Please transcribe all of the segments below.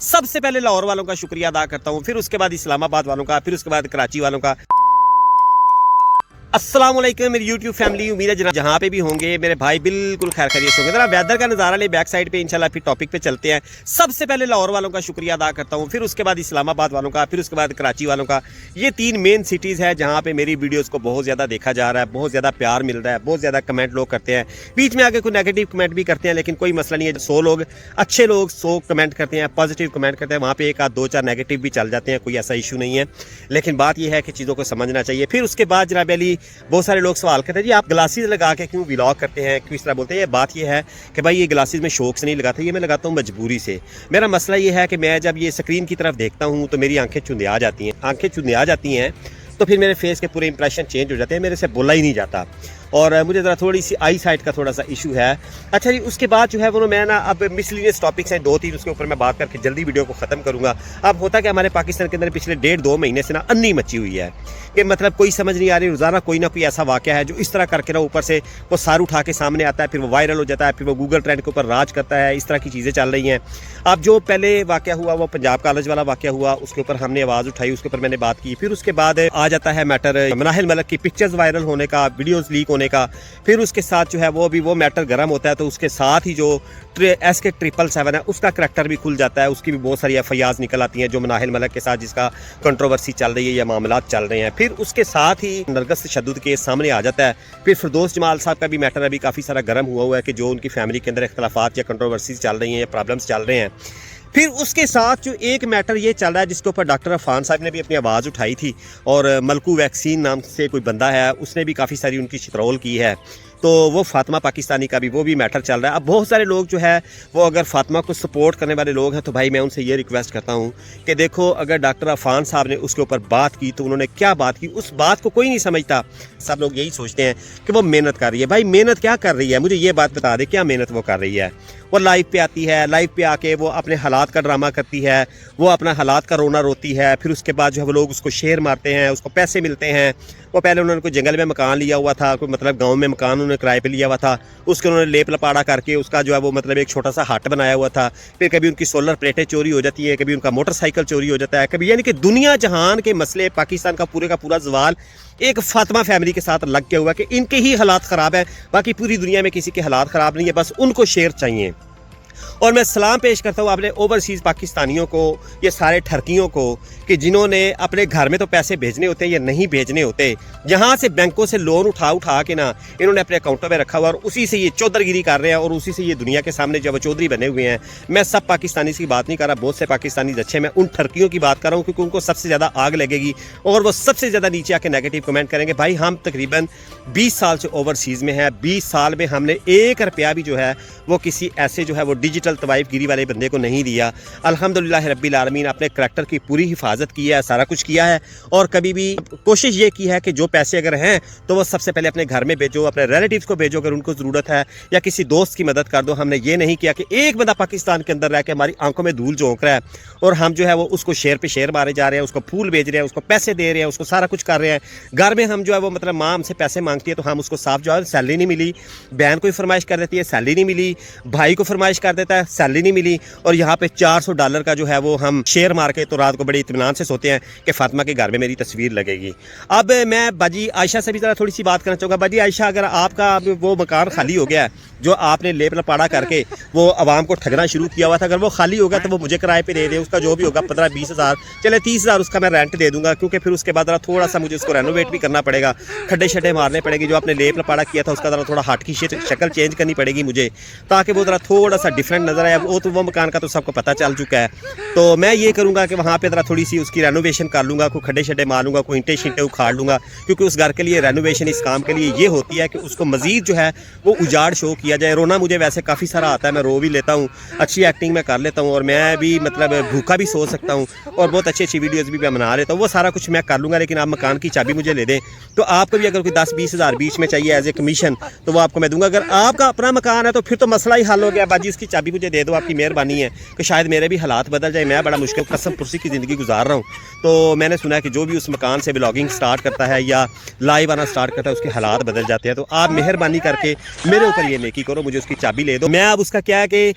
सबसे पहले लाहौर वालों का शुक्रिया अदा करता हूँ, फिर उसके बाद इस्लामाबाद वालों का, फिर उसके बाद कराची वालों का। अस्सलाम वालेकुम मेरी यूट्यूब फैमिली, उम्मीद है जहाँ पे भी होंगे मेरे भाई बिल्कुल खैर खैरियत से होंगे। जरा वेदर का नज़ारा ले बैक साइड पे, इंशाल्लाह फिर टॉपिक पे चलते हैं। सबसे पहले लाहौर वालों का शुक्रिया अदा करता हूँ, फिर उसके बाद इस्लामाबाद वालों का, फिर उसके बाद कराची वालों का। ये 3 मेन सिटीज़ है जहाँ पे मेरी वीडियोज़ को बहुत ज़्यादा देखा जा रहा है, बहुत ज़्यादा प्यार मिल रहा है, बहुत ज़्यादा कमेंट लोग करते हैं। बीच में आके कोई नेगेटिव कमेंट भी करते हैं, लेकिन कोई मसला नहीं है। 100 लोग अच्छे लोग 100 कमेंट करते हैं, पॉजिटिव कमेंट करते हैं, वहाँ पे 1 आध 2 4 नेगेटिव भी चल जाते हैं, कोई ऐसा इशू नहीं है। लेकिन बात यह है कि चीज़ों को समझना चाहिए। फिर उसके बाद जनाब अली बहुत सारे लोग सवाल करते हैं, जी आप ग्लासेस लगा के क्यों व्लॉग करते हैं, क्यों इस तरह बोलते हैं। ये बात ये है कि भाई ये ग्लासेस में शौक से नहीं लगाता, ये मैं लगाता हूँ मजबूरी से। मेरा मसला ये है कि मैं जब ये स्क्रीन की तरफ देखता हूँ तो मेरी आंखें चुंधिया जाती हैं। आंखें चुंधिया जाती हैं तो फिर मेरे फेस के पूरे इंप्रेशन चेंज हो जाते हैं, मेरे से बोला ही नहीं जाता, और मुझे ज़रा थोड़ी सी आई साइट का थोड़ा सा इशू है। अच्छा जी, उसके बाद जो है वो मैं ना अब मिसलिनियस टॉपिक्स हैं 2-3, उसके ऊपर मैं बात करके जल्दी वीडियो को ख़त्म करूँगा। अब होता कि हमारे पाकिस्तान के अंदर पिछले 1.5-2 महीने से ना अन्नी मची हुई है कि मतलब कोई समझ नहीं आ रही, रोज़ाना कोई ना कोई ऐसा वाक़या है जो इस तरह करके ना ऊपर से वो सार उठा के सामने आता है, फिर वो वायरल हो जाता है, फिर वो गूगल ट्रेंड के ऊपर राज करता है। इस तरह की चीज़ें चल रही हैं। अब जो पहले वाक़या हुआ वो पंजाब कॉलेज वाला वाक़या हुआ, उसके ऊपर हमने आवाज़ उठाई, उसके ऊपर मैंने बात की। फिर उसके बाद आ जाता है मैटर मनाहिल मलिक की पिक्चर्स वायरल होने का, वीडियोज़ लीक होने का। फिर उसके साथ जो है वो मैटर गर्म होता है, तो उसके साथ ही जो SK 777 है उसका करैक्टर भी खुल जाता है, उसकी भी बहुत सारी FIRs निकल आती हैं जो मनाहिल मलिक के साथ जिसका कंट्रोवर्सी चल रही है या मामलात चल रहे हैं। फिर उसके साथ ही नरगस तशद्दुद केस सामने आ जाता है। फिर फिरदौस जमाल साहब का भी मैटर अभी काफ़ी सारा गर्म हुआ है कि जो उनकी फैमिली के अंदर इख्तलाफात या कंट्रोवर्सी चल रही हैं या प्रॉब्लम्स चल रहे हैं। फिर उसके साथ जो एक मैटर ये चल रहा है जिसके ऊपर डॉक्टर अफान साहब ने भी अपनी आवाज़ उठाई थी, और मलकू वैक्सीन नाम से कोई बंदा है, उसने भी काफ़ी सारी उनकी चित्रोल की है। तो वो फातिमा पाकिस्तानी का भी वो भी मैटर चल रहा है। अब बहुत सारे लोग जो है वो अगर फातिमा को सपोर्ट करने वाले लोग हैं तो भाई मैं उनसे ये रिक्वेस्ट करता हूँ कि देखो, अगर डॉक्टर अफान साहब ने उसके ऊपर बात की तो उन्होंने क्या बात की, उस बात को कोई नहीं समझता। सब लोग यही सोचते हैं कि वो मेहनत कर रही है। भाई मेहनत क्या कर रही है, मुझे ये बात बता दे, क्या मेहनत वो कर रही है। वो लाइव पे आती है, लाइव पे आके वो अपने हालात का ड्रामा करती है, वो अपना हालात का रोना रोती है। फिर उसके बाद जो है वो लोग उसको शेयर मारते हैं, उसको पैसे मिलते हैं। वो पहले उन्होंने कोई जंगल में मकान लिया हुआ था, कोई मतलब गांव में मकान उन्होंने किराए पे लिया हुआ था, उसके उन्होंने लेप लपाड़ा करके उसका जो है वो मतलब एक छोटा सा हट बनाया हुआ था। फिर कभी उनकी सोलर प्लेटें चोरी हो जाती है, कभी उनका मोटरसाइकिल चोरी हो जाता है, कभी यानी कि दुनिया जहान के मसले पाकिस्तान का पूरा जवाल एक फातिमा फैमिली के साथ लग के हुआ कि इनके ही हालात ख़राब है, बाकी पूरी दुनिया में किसी के हालात ख़राब नहीं है, बस उनको शेयर चाहिए। और मैं सलाम पेश करता हूँ अपने ओवरसीज़ पाकिस्तानियों को, ये सारे ठरकियों को कि जिन्होंने अपने घर में तो पैसे भेजने होते हैं या नहीं भेजने होते, यहाँ से बैंकों से लोन उठा के ना इन्होंने अपने अकाउंटों में रखा हुआ, और उसी से ये चौधरगिरी कर रहे हैं, और उसी से ये दुनिया के सामने जो चौधरी बने हुए हैं। मैं सब पाकिस्तानी की बात नहीं कर रहा, बहुत से पाकिस्तानी अच्छे, मैं उन ठरकियों की बात कर रहा हूँ क्योंकि उनको सबसे ज़्यादा आग लगेगी और वो सबसे ज़्यादा नीचे आके नेगेटिव कमेंट करेंगे। भाई हम तकरीबन 20 साल से ओवरसीज़ में है, 20 साल में हमने 1 रुपया भी जो है वो किसी ऐसे जो है वो डिजिटल तवाइफ गिरी वाले बंदे को नहीं दिया। अल्हम्दुलिल्लाह रब्बिल आलमीन अपने करैक्टर की पूरी हिफाजत की है, सारा कुछ किया है, और कभी भी कोशिश ये की है कि जो पैसे अगर हैं तो वो सबसे पहले अपने घर में भेजो, अपने रिलेटिव्स को भेजो अगर उनको ज़रूरत है, या किसी दोस्त की मदद कर दो। हमने ये नहीं किया कि एक बंदा पाकिस्तान के अंदर रह के हमारी आंखों में धूल झोंक रहा है और हम जो है वो उसको शेयर पे शेयर मारे जा रहे हैं, उसको फूल भेज रहे हैं, उसको पैसे दे रहे हैं, उसको सारा कुछ कर रहे हैं। घर में हम जो है वो मतलब माँ हमसे पैसे मांगती है तो हम उसको साफ जो है सैलरी नहीं मिली, बहन कोई फरमाइश कर देती है सैलरी नहीं मिली, भाई को फरमाइश कर देता है सैलरी नहीं मिली, और यहाँ पे $400 का जो है वो हम शेयर मार के तो रात को बड़े इत्मीनान से सोते हैं कि फातिमा के घर में मेरी तस्वीर लगेगी। अब मैं बाजी आयशा से भी ज़रा थोड़ी सी बात करना चाहूँगा। बाजी आयशा, अगर आपका वो मकान खाली हो गया है जो आपने लेप लपाड़ा करके वो आवाम को ठगना शुरू किया हुआ था, अगर वो खाली होगा तो वो मुझे किराए पे दे दे, उसका जो भी होगा 15-20 हज़ार, चले 30 हज़ार उसका मैं रेंट दे दूंगा, क्योंकि फिर उसके बाद थोड़ा सा मुझे उसको रेनोवेट भी करना पड़ेगा, खड्डे शड्डे मारने पड़ेंगे। जो आपने लेप लपाड़ा किया था उसका थोड़ा हट की शक्ल चेंज करनी पड़ेगी मुझे, ताकि वो थोड़ा सा डिफरेंट नज़र आए। वो मकान का तो सबको पता चल चुका है, तो मैं ये करूँगा कि वहाँ पे थोड़ी सी उसकी रेनोवेशन कर लूँगा, कोई खड्डे शड्डे मार लूँगा, कोई ईंटें शींटें उखाड़ लूँगा, क्योंकि उस घर के लिए रेनोवेशन इस काम के लिए ये होती है कि उसको मज़ीद जो है वो उजाड़ शो किया जाए। रोना मुझे वैसे काफ़ी सारा आता है, मैं रो भी लेता हूँ, अच्छी एक्टिंग मैं कर लेता हूँ, और मैं भी मतलब भूखा भी सो सकता हूँ, और बहुत अच्छी वीडियोज़ भी मैं बना लेता हूँ, वो सारा कुछ मैं कर लूँगा। लेकिन आप मकान की चाबी मुझे ले दें, तो आपको भी अगर कोई 10-20 हज़ार बीच में चाहिए एज ए कमीशन तो वो आपको मैं दूंगा। अगर आपका अपना मकान है तो फिर तो मसला ही हल हो गया बाजी, इसकी चाबी मुझे दे दो, आपकी मेहरबानी है कि शायद मेरे भी हालात बदल जाए। मैं बड़ा मुश्किल कसम पुरसी की ज़िंदगी गुजार रहा हूँ। तो मैंने सुना है कि जो भी उस मकान से ब्लॉगिंग स्टार्ट करता है या लाइव आना स्टार्ट करता है उसके हालात बदल जाते हैं। तो आप मेहरबानी करके मेरे ऊपर ये नेकी करो, मुझे उसकी चाबी ले दो। मैं अब उसका क्या है कि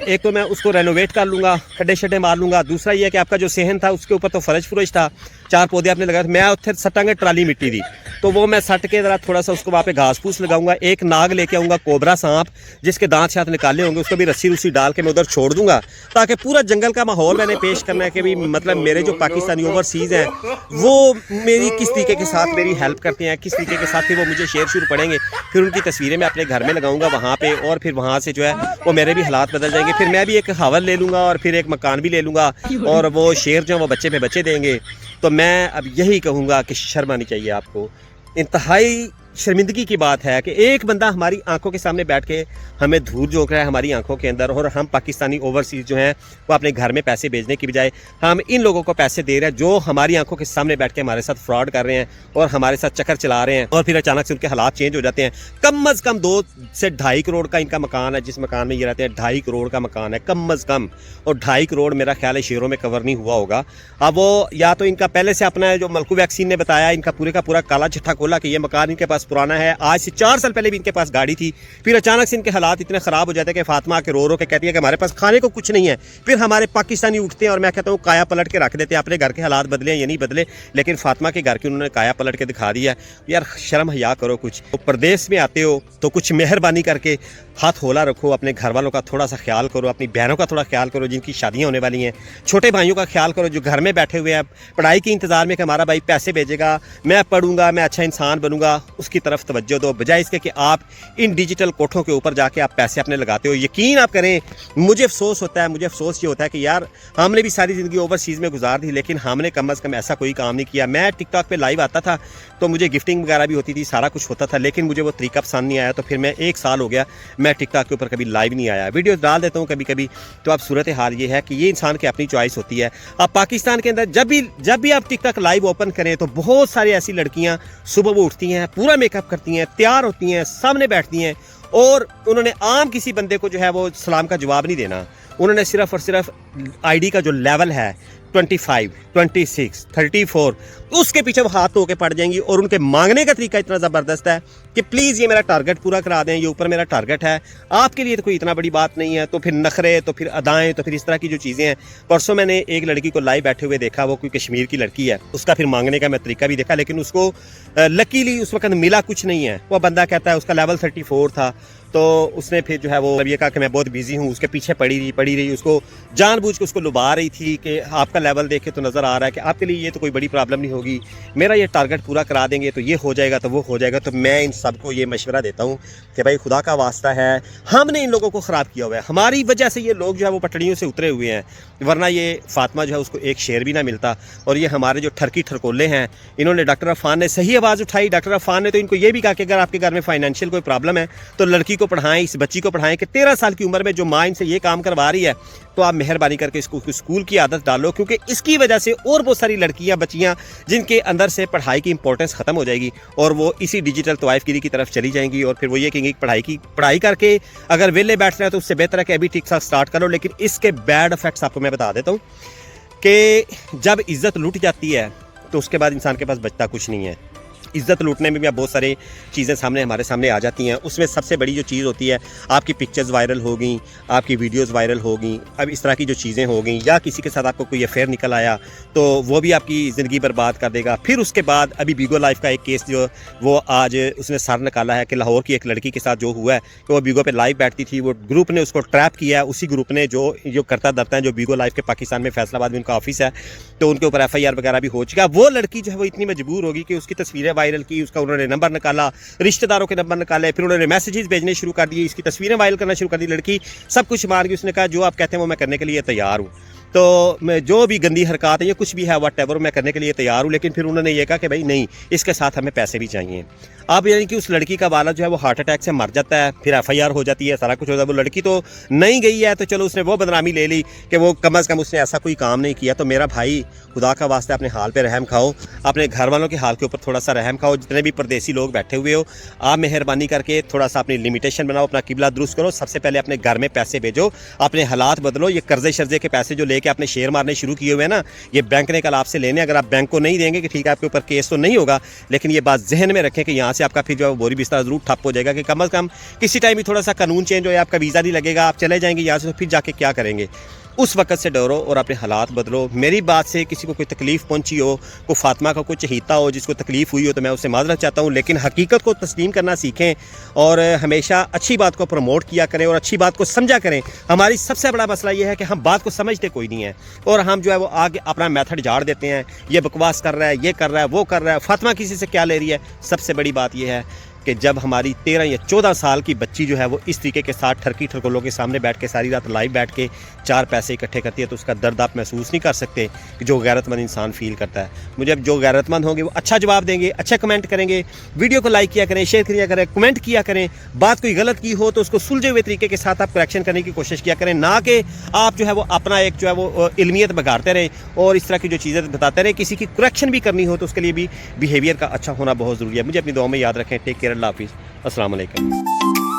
एक तो मैं उसको रेनोवेट कर लूँगा, खड्डे शड्डे मार लूँगा। दूसरा ये है कि आपका जो सहन था उसके ऊपर तो फर्श फुरश था, 4 पौधे आपने लगाए, मैं उत्थे सटांगे ट्राली मिट्टी दी, तो वो मैं सट के ज़रा थोड़ा सा उसको वहाँ पे घास फूस लगाऊंगा। एक नाग लेके आऊँगा, कोबरा सांप जिसके दांत शात निकाले होंगे, उसको भी रस्सी रुस्सी डाल के मैं उधर छोड़ दूंगा, ताकि पूरा जंगल का माहौल मैंने पेश करना है कि भी मतलब मेरे जो पाकिस्तानी ओवरसीज़ हैं वो मेरी किस तरीके के साथ मेरी हेल्प करते हैं, किस तरीके के साथ फिर वो मुझे शेयर शुरू पड़ेंगे। फिर उनकी तस्वीरें मैं अपने घर में लगाऊंगा वहाँ पे, और फिर वहाँ से जो है वो मेरे भी हालात बदल जाएंगे। फिर मैं भी एक हवल ले लूँगा और फिर एक मकान भी ले लूँगा, और वो शेर जो है वो बच्चे पे बच्चे देंगे। तो मैं अब यही कहूँगा कि शर्म आनी चाहिए आपको। इंतहाई शर्मिंदगी की बात है कि एक बंदा हमारी आंखों के सामने बैठ के हमें धूल झोंक रहा है हमारी आंखों के अंदर, और हम पाकिस्तानी ओवरसीज़ जो हैं वो अपने घर में पैसे भेजने की बजाय हम इन लोगों को पैसे दे रहे हैं जो हमारी आंखों के सामने बैठ के हमारे साथ फ्रॉड कर रहे हैं और हमारे साथ चक्कर चला रहे हैं, और फिर अचानक से उनके हालात चेंज हो जाते हैं। कम अज़ कम 2 से 2.5 करोड़ का इनका मकान है, जिस मकान में ये रहते हैं 2.5 करोड़ का मकान है कम अज़ कम, और 2.5 करोड़ मेरा ख्याल है शेयरों में कवर नहीं हुआ होगा। अब वो या तो इनका पहले से अपना जो मलकू वैक्सीन ने बताया, इनका पूरे का पूरा काला चिट्ठा खोला कि ये मकान इनके पास पुराना है, आज से 4 साल पहले भी इनके पास गाड़ी थी, फिर अचानक से इनके हालात इतने ख़राब हो जाते हैं कि फातिमा के रो रो के कहती है कि हमारे पास खाने को कुछ नहीं है। फिर हमारे पाकिस्तानी उठते हैं और मैं कहता हूँ काया पलट के रख देते हैं, अपने घर के हालात बदले ये नहीं बदले, लेकिन फातिमा के घर के उन्होंने काया पलट के दिखा दिया। यार शर्म हया करो कुछ। तो प्रदेश में आते हो तो कुछ मेहरबानी करके हाथ होला रखो, अपने घर वालों का थोड़ा सा ख्याल करो, अपनी बहनों का थोड़ा ख्याल करो जिनकी शादियाँ होने वाली हैं, छोटे भाइयों का ख्याल करो जो घर में बैठे हुए हैं पढ़ाई के इंतज़ार में कि हमारा भाई पैसे भेजेगा, मैं पढ़ूंगा, मैं अच्छा इंसान बनूंगा, उसकी तरफ तवज्जो दो, बजाय इसके कि आप इन डिजिटल कोठों के ऊपर जाके आप पैसे अपने लगाते हो। यकीन आप करें, मुझे अफसोस होता है, मुझे अफसोस ये होता है कि यार हमने भी सारी ज़िंदगी ओवरसीज़ में गुजार दी, लेकिन हमने कम अज़ कम ऐसा कोई काम नहीं किया। मैं टिकटॉक पे लाइव आता था तो मुझे गिफ्टिंग वगैरह भी होती थी, सारा कुछ होता था, लेकिन मुझे वो तरीका पसंद नहीं आया। तो फिर मैं 1 साल हो गया मैं टिकटॉक के ऊपर कभी लाइव नहीं आया, वीडियो डाल देता हूँ कभी कभी। तो अब सूरत हाल ये है कि ये इंसान की अपनी चॉइस होती है। अब पाकिस्तान के अंदर जब भी आप टिकटॉक लाइव ओपन करें तो बहुत सारी ऐसी लड़कियाँ सुबह वो उठती हैं, पूरा मेकअप करती हैं, तैयार होती हैं, सामने बैठती हैं, और उन्होंने आम किसी बंदे को जो है वो सलाम का जवाब नहीं देना। उन्होंने सिर्फ और सिर्फ आईडी का जो लेवल है 25, 26, 34 उसके पीछे वो हाथ धो के पड़ जाएंगी, और उनके मांगने का तरीका इतना ज़बरदस्त है कि प्लीज़ ये मेरा टारगेट पूरा करा दें, ये ऊपर मेरा टारगेट है, आपके लिए तो कोई इतना बड़ी बात नहीं है। तो फिर नखरे, तो फिर अदाएँ, तो फिर इस तरह की जो चीज़ें हैं। परसों मैंने एक लड़की को लाइव बैठे हुए देखा, वो कोई कश्मीर की लड़की है, उसका फिर मांगने का मैं तरीका भी देखा, लेकिन उसको लकीली उस वक्त मिला कुछ नहीं है। वो बंदा कहता है उसका लेवल 34 था, तो उसने फिर जो है वो ये कहा कि मैं बहुत बिजी हूँ, उसके पीछे पड़ी रही, उसको जानबूझ के उसको लुभा रही थी कि आपका लेवल देख के तो नज़र आ रहा है कि आपके लिए ये तो कोई बड़ी प्रॉब्लम नहीं होगी, मेरा ये टारगेट पूरा करा देंगे तो ये हो जाएगा, तो वो हो जाएगा। तो मैं इन सबको ये मशवरा देता हूँ कि भाई खुदा का वास्ता है, हमने इन लोगों को ख़राब किया हुआ है, हमारी वजह से ये लोग जो है वो पटड़ियों से उतरे हुए हैं, वरना ये फातिमा जो है उसको एक शेर भी ना मिलता। और ये हमारे जो ठरकी ठरकोले हैं, इन्होंने डॉक्टर अफान ने सही आवाज़ उठाई। डॉक्टर अफान ने तो इनको ये भी कहा कि अगर आपके घर में फाइनेंशियल कोई प्रॉब्लम है तो लड़की को पढ़ाएं, इस बच्ची को पढ़ाएं कि 13 साल की उम्र में जो माँ इनसे ये काम करवा रही है, तो आप मेहरबानी करके इसको स्कूल की आदत डालो, क्योंकि इसकी वजह से और बहुत सारी लड़कियां बच्चियां जिनके अंदर से पढ़ाई की इंपॉर्टेंस ख़त्म हो जाएगी और वो इसी डिजिटल तवाइफगिरी की तरफ चली जाएंगी। और फिर वो ये कहेंगे पढ़ाई करके अगर वेले बैठ रहे हैं तो उससे बेहतर है कि अभी ठीक ठाक स्टार्ट करो। लेकिन इसके बैड इफेक्ट्स आपको मैं बता देता हूँ कि जब इज्जत लूट जाती है तो उसके बाद इंसान के पास बचता कुछ नहीं है। इज़्ज़त लूटने में भी अब बहुत सारी चीज़ें हमारे सामने आ जाती हैं। उसमें सबसे बड़ी जो चीज़ होती है, आपकी पिक्चर्स वायरल हो गई, आपकी वीडियोस वायरल हो गई, अब इस तरह की जो चीज़ें हो गई, या किसी के साथ आपको कोई अफेयर निकल आया तो वो भी आपकी ज़िंदगी बर्बाद कर देगा। फिर उसके बाद अभी बीगो लाइफ का एक केस जो वो आज उसने सर निकाला है कि लाहौर की एक लड़की के साथ जो हुआ है कि वो बीगो पे लाइव बैठती थी, वो ग्रुप ने उसको ट्रैप किया, उसी ग्रुप ने जो करता धरता है, जो बीगो लाइफ के पाकिस्तान में फैसलाबाद में उनका ऑफिस है, तो उनके ऊपर FIR वगैरह भी हो चुका। वो लड़की जो है वो इतनी मजबूर होगी कि उसकी तस्वीरें वायरल की, उसका उन्होंने नंबर निकाला, रिश्तेदारों के नंबर निकाले, फिर उन्होंने मैसेजेस भेजने शुरू कर दिए, इसकी तस्वीरें वायरल करना शुरू कर दी। लड़की सब कुछ मान गई, उसने कहा जो आप कहते हैं वो मैं करने के लिए तैयार हूँ। तो मैं जो भी गंदी हरकत है या कुछ भी है वट एवर मैं करने के लिए तैयार हूँ, लेकिन फिर उन्होंने ये कहा कि भाई नहीं, इसके साथ हमें पैसे भी चाहिए। अब यानी कि उस लड़की का वाला जो है वो हार्ट अटैक से मर जाता है, फिर FIR हो जाती है, सारा कुछ होता है। वो लड़की तो नहीं गई है, तो चलो उसने वो बदनामी ले ली कि वो कम अज़ कम उसने ऐसा कोई काम नहीं किया। तो मेरा भाई, खुदा का वास्ते अपने हाल पे रहम खाओ, अपने घर वालों के हाल के ऊपर थोड़ा सा रहम खाओ। जितने भी परदेसी लोग बैठे हुए हो, आप मेहरबानी करके थोड़ा सा अपनी लिमिटेशन बनाओ, अपना किबला दुरुस्त करो। सबसे पहले अपने घर में पैसे भेजो, अपने हालात बदलो। ये कर्जे शर्जे के पैसे जो लेके आपने शेयर मारने शुरू किए हुए हैं ना, ये बैंक ने कल आपसे लेने। अगर आप बैंक को नहीं देंगे कि ठीक है आपके ऊपर केस तो नहीं होगा, लेकिन ये बात जहन में रखें कि यहाँ से आपका फिर जो है बोरी बिस्तर जरूर ठप हो जाएगा कि कम अज़ कम किसी टाइम भी थोड़ा सा कानून चेंज हो या आपका वीज़ा नहीं लगेगा, आप चले जाएंगे यहाँ से, तो फिर जाके क्या करेंगे। उस वक्त से डरो और अपने हालात बदलो। मेरी बात से किसी को कोई तकलीफ़ पहुंची हो, कोई फातिमा का कोई चहीता हो जिसको तकलीफ़ हुई हो, तो मैं उससे माजरत चाहता हूं, लेकिन हकीकत को तस्लीम करना सीखें और हमेशा अच्छी बात को प्रमोट किया करें और अच्छी बात को समझा करें। हमारी सबसे बड़ा मसला ये है कि हम बात को समझते कोई नहीं है और हम जो है वो आगे अपना मेथड झाड़ देते हैं, ये बकवास कर रहा है, ये कर रहा है, वो कर रहा है, फातिमा किसी से क्या ले रही है। सबसे बड़ी बात यह है कि जब हमारी 13 या 14 साल की बच्ची जो है वो इस तरीके के साथ ठरकी ठरकोलों के सामने बैठ के सारी रात लाइव बैठ के 4 पैसे इकट्ठे करती है, तो उसका दर्द आप महसूस नहीं कर सकते कि जो गैरतमंद इंसान फील करता है। मुझे अब जो गैरतमंद होंगे वो अच्छा जवाब देंगे, अच्छा कमेंट करेंगे, वीडियो को लाइक किया करें, शेयर किया करें, कमेंट किया करें। बात कोई गलत की हो तो उसको सुलझे हुए तरीके के साथ आप करेक्शन करने की कोशिश किया करें, ना कि आप जो है वो अपना एक जो है वो इल्मियत बगाड़ते रहें और इस तरह की जो चीज़ें बताते रहें। किसी की करेक्शन भी करनी हो तो उसके लिए भी बिहेवियर का अच्छा होना बहुत ज़रूरी है। मुझे अपनी दुआ में याद रखें। टेक केयर, अल्लाह हाफिज़, अस्सलाम वालेकुम।